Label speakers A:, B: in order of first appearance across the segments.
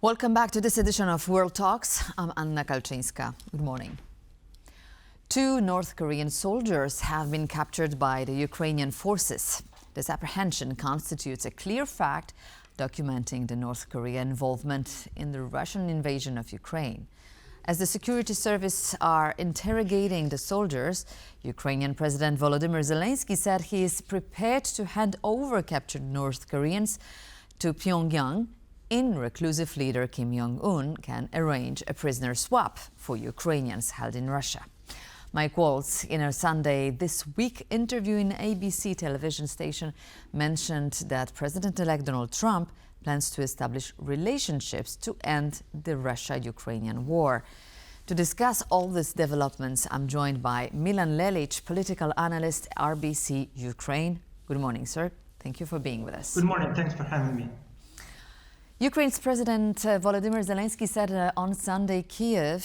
A: Welcome back to this edition of World Talks. I'm Anna Kalczyńska. Good morning. 2 North Korean soldiers have been captured by the Ukrainian forces. This apprehension constitutes a clear fact documenting the North Korean involvement in the Russian invasion of Ukraine. As the Security Service are interrogating the soldiers, Ukrainian President Volodymyr Zelenskyy said he is prepared to hand over captured North Koreans to Pyongyang if reclusive leader Kim Jong Un can arrange a prisoner swap for Ukrainians held in Russia. Mike Waltz, in a Sunday This Week interview in ABC television station, mentioned that President-elect Donald Trump plans to establish relationships to end the Russia-Ukrainian war. To discuss all these developments, I'm joined by Milan Lelich, Political Analyst, RBC-UKRAINE. Good morning, sir. Thank you for being with us.
B: Good morning. Thanks for having me.
A: Ukraine's President Volodymyr Zelenskyy said on Sunday Kiev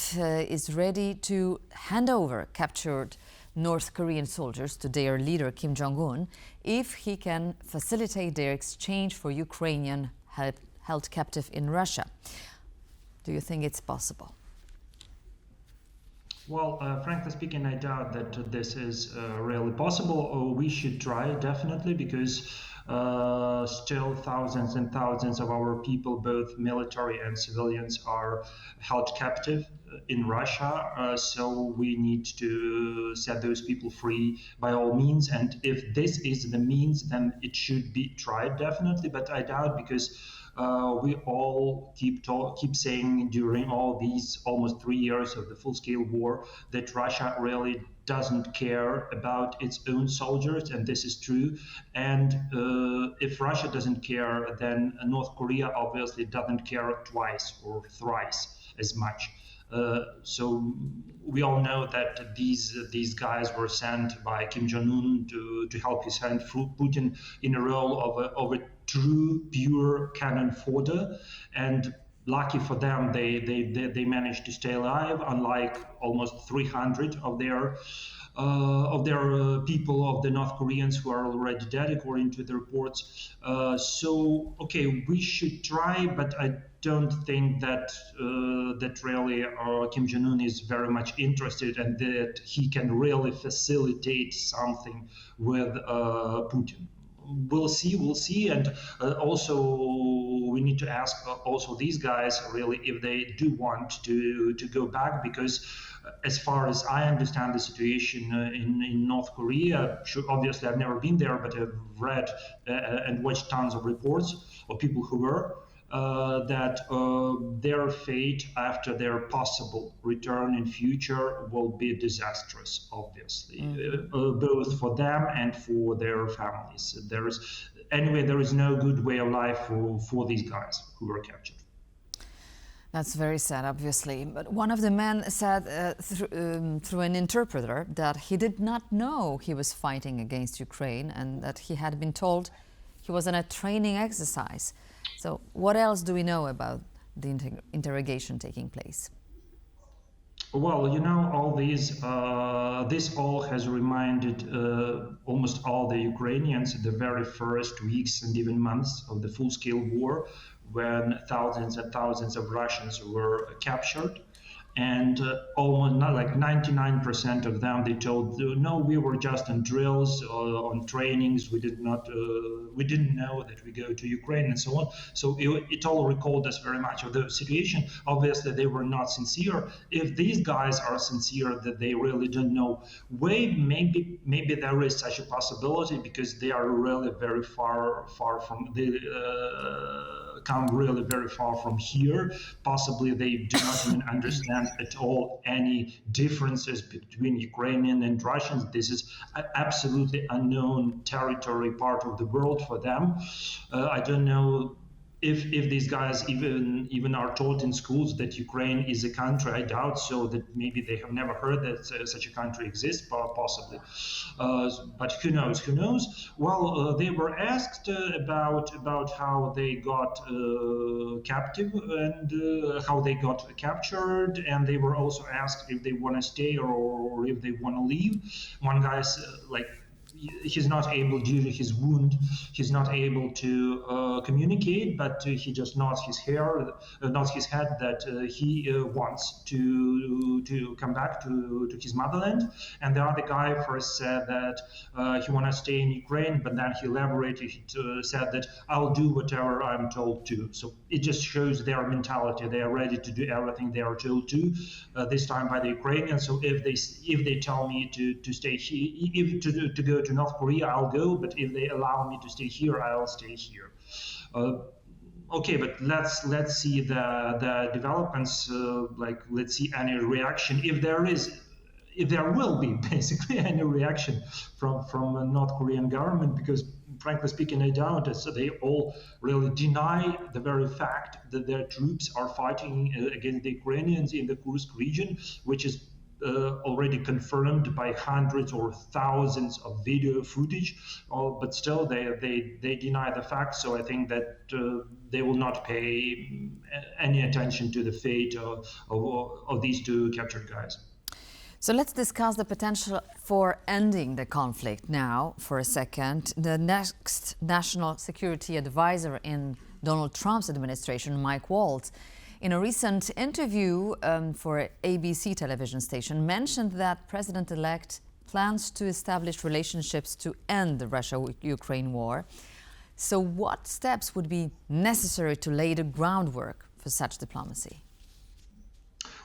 A: is ready to hand over captured North Korean soldiers to their leader Kim Jong Un if he can facilitate their exchange for Ukrainian held captive in Russia. Do you think it's possible?
B: Well, frankly speaking, I doubt that this is really possible. We should try, definitely, because still thousands and thousands of our people, both military and civilians, are held captive in Russia. So we need to set those people free by all means. And if this is the means, then it should be tried, definitely. But I doubt, because we all keep saying during all these almost 3 years of the full-scale war that Russia really doesn't care about its own soldiers, and this is true. And if Russia doesn't care, then North Korea obviously doesn't care twice or thrice as much. So we all know that these guys were sent by Kim Jong Un to help his friend Putin in a role of a true, pure cannon fodder. And lucky for them, they managed to stay alive, unlike almost 300 of their people, of the North Koreans, who are already dead, according to the reports. So, okay, we should try, but I don't think that really Kim Jong Un is very much interested, and that he can really facilitate something with Putin. We'll see, and also we need to ask also these guys really if they do want to go back, because as far as I understand the situation in North Korea, obviously I've never been there, but I've read and watched tons of reports of people who were, that their fate after their possible return in future will be disastrous, obviously, both for them and for their families. There is no good way of life for these guys who were captured.
A: That's very sad, obviously. But one of the men said through an interpreter that he did not know he was fighting against Ukraine, and that he had been told he was in a training exercise. So what else do we know about the interrogation taking place?
B: Well, all these, this all has reminded almost all the Ukrainians the very first weeks and even months of the full-scale war, when thousands and thousands of Russians were captured. And almost not like 99% of them, they told, no, we were just on drills, on trainings. We didn't know that we go to Ukraine and so on. So it all recalled us very much of the situation. Obviously, they were not sincere. If these guys are sincere that they really don't know, maybe there is such a possibility, because they are really very far from come really very far from here. Possibly they do not even understand at all any differences between Ukrainian and Russians. This is absolutely unknown territory, part of the world for them. I don't know if these guys even are taught in schools that Ukraine is a country. I doubt so, that maybe they have never heard that such a country exists, possibly. But who knows? Well, they were asked about how they got captive and how they got captured, and they were also asked if they want to stay or if they want to leave. One guy he's not able, due to his wound, he's not able to communicate, but he just nods his head that he wants to come back to his motherland. And the other guy first said that he wants to stay in Ukraine, but then he elaborated, said that I'll do whatever I'm told to. So it just shows their mentality. They are ready to do everything they are told to, this time by the Ukrainians. So if they tell me to stay here, to go to North Korea, I'll go. But if they allow me to stay here, I'll stay here. Okay, but let's see the developments. Let's see any reaction if there will be basically any reaction from a North Korean government, because frankly speaking, I doubt it. So they all really deny the very fact that their troops are fighting against the Ukrainians in the Kursk region, which is already confirmed by hundreds or thousands of video footage, but still they deny the fact. So I think that they will not pay any attention to the fate of these two captured guys.
A: So let's discuss the potential for ending the conflict now for a second. The next National Security Advisor in Donald Trump's administration, Mike Waltz, in a recent interview for ABC television station, mentioned that President-elect plans to establish relationships to end the Russia-Ukraine war. So what steps would be necessary to lay the groundwork for such diplomacy?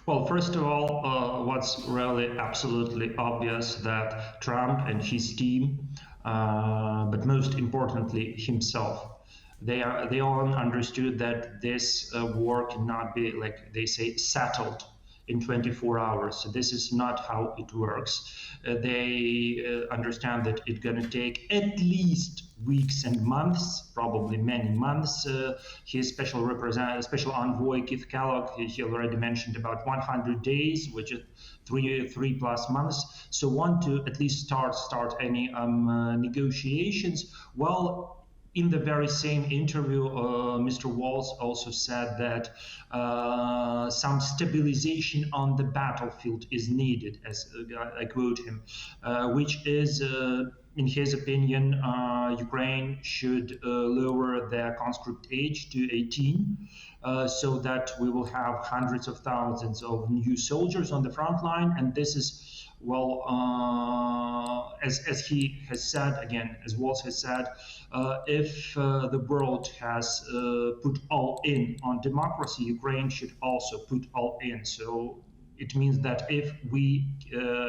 B: Well, first of all, what's really absolutely obvious that Trump and his team, but most importantly himself, they all understood that this war cannot be, like they say, settled in 24 hours. So this is not how it works. They understand that it's going to take at least weeks and months, probably many months. His special envoy Keith Kellogg, he already mentioned about 100 days, which is three plus months. So want to at least start any negotiations. Well, in the very same interview, Mr. Waltz also said that some stabilization on the battlefield is needed, as I quote him, which is, in his opinion, Ukraine should lower their conscript age to 18, so that we will have hundreds of thousands of new soldiers on the front line. And this is, well, as he has said, again, as Waltz has said, if the world has put all in on democracy, Ukraine should also put all in. So it means that if we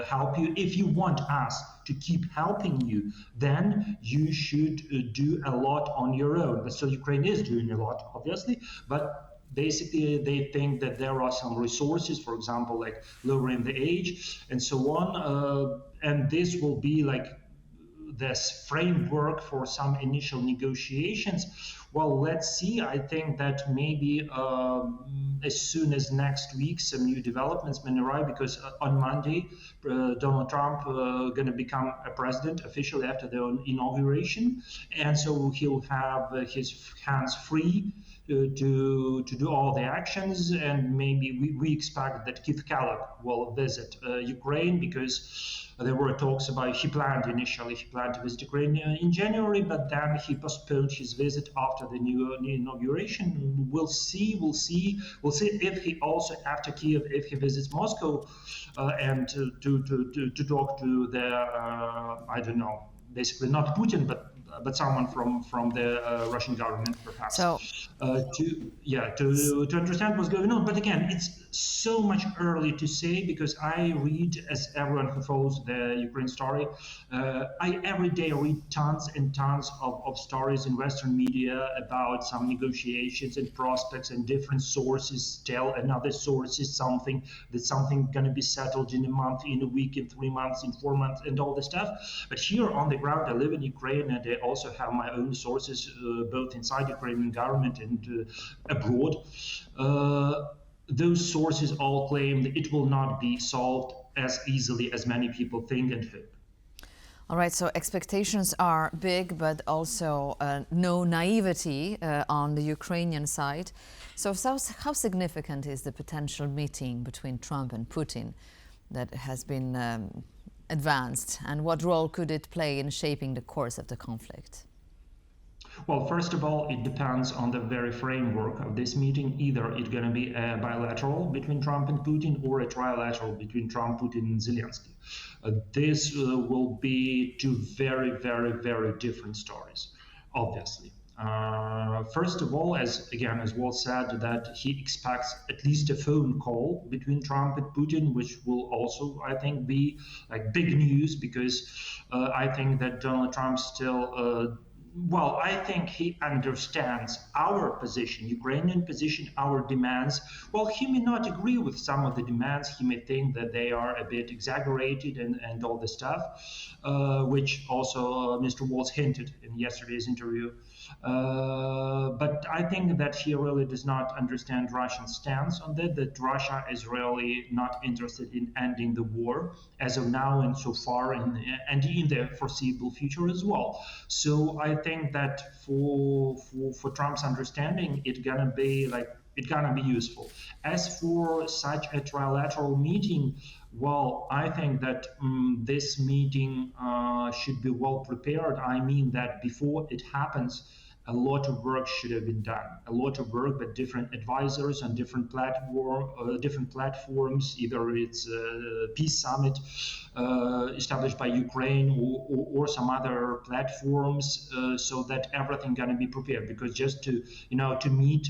B: help you, if you want us to keep helping you, then you should do a lot on your own. But so Ukraine is doing a lot, obviously, but basically they think that there are some resources, for example, like lowering the age and so on, and this will be like this framework for some initial negotiations. Well, let's see. I think that maybe as soon as next week some new developments may arrive, because on Monday Donald Trump going to become a president officially after the inauguration, and so he'll have his hands free to do all the actions. And maybe we expect that Keith Kellogg will visit Ukraine, because there were talks about, he planned to visit Ukraine in January, but then he postponed his visit after the new inauguration. We'll see if he also, after Kiev, if he visits Moscow and to talk to the I don't know, basically not Putin, but someone from the Russian government, perhaps,
A: so,
B: to understand what's going on. But again, it's so much early to say, because I read, as everyone who follows the Ukraine story, I every day read tons and tons of stories in Western media about some negotiations and prospects, and different sources tell another sources something going to be settled in a month, in a week, in 3 months, in 4 months, and all this stuff. But here on the ground, I live in Ukraine, and I also have my own sources, both inside Ukrainian government and abroad. Those sources all claim that it will not be solved as easily as many people think and hope.
A: All right, so expectations are big, but also no naivety on the Ukrainian side. So how significant is the potential meeting between Trump and Putin that has been advanced, and what role could it play in shaping the course of the conflict?
B: Well, first of all, it depends on the very framework of this meeting. Either it's going to be a bilateral between Trump and Putin or a trilateral between Trump, Putin, and Zelenskyy. This will be two very, very, very different stories, obviously. First of all, as Waltz said, that he expects at least a phone call between Trump and Putin, which will also, I think, be like big news, because I think that Donald Trump still I think he understands our position, Ukrainian position, our demands. Well, he may not agree with some of the demands. He may think that they are a bit exaggerated and all this stuff, which also Mr. Waltz hinted in yesterday's interview. But I think that he really does not understand Russian stance on that Russia is really not interested in ending the war as of now and so far, and in the foreseeable future as well. So I think that for Trump's understanding, it's gonna be useful. As for such a trilateral meeting, well, I think that this meeting should be well prepared. I mean that before it happens, a lot of work should have been done. A lot of work, but different advisors on different platforms. Either it's a peace summit established by Ukraine or some other platforms, so that everything gonna be prepared. Because just to meet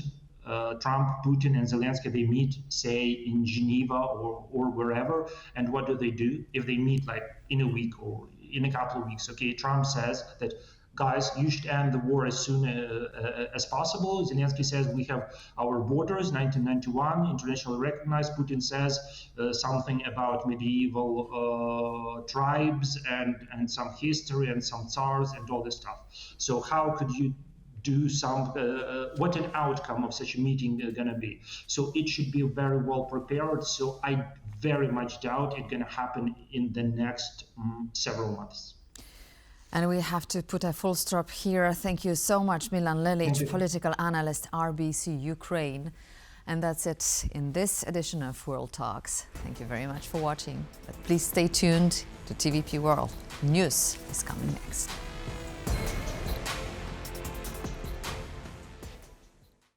B: Trump, Putin, and Zelenskyy, they meet, say, in Geneva or wherever, and what do? If they meet like in a week or in a couple of weeks, okay, Trump says that, guys, you should end the war as soon as possible. Zelenskyy says we have our borders, 1991, internationally recognized. Putin says something about medieval tribes and some history and some tsars and all this stuff. So how could you do what an outcome of such a meeting is going to be? So it should be very well prepared. So I very much doubt it's going to happen in the next several months.
A: And we have to put a full stop here. Thank you so much, Milan Lelich, Political Analyst, RBC Ukraine. And that's it in this edition of World Talks. Thank you very much for watching. But please stay tuned to TVP World. News is coming next.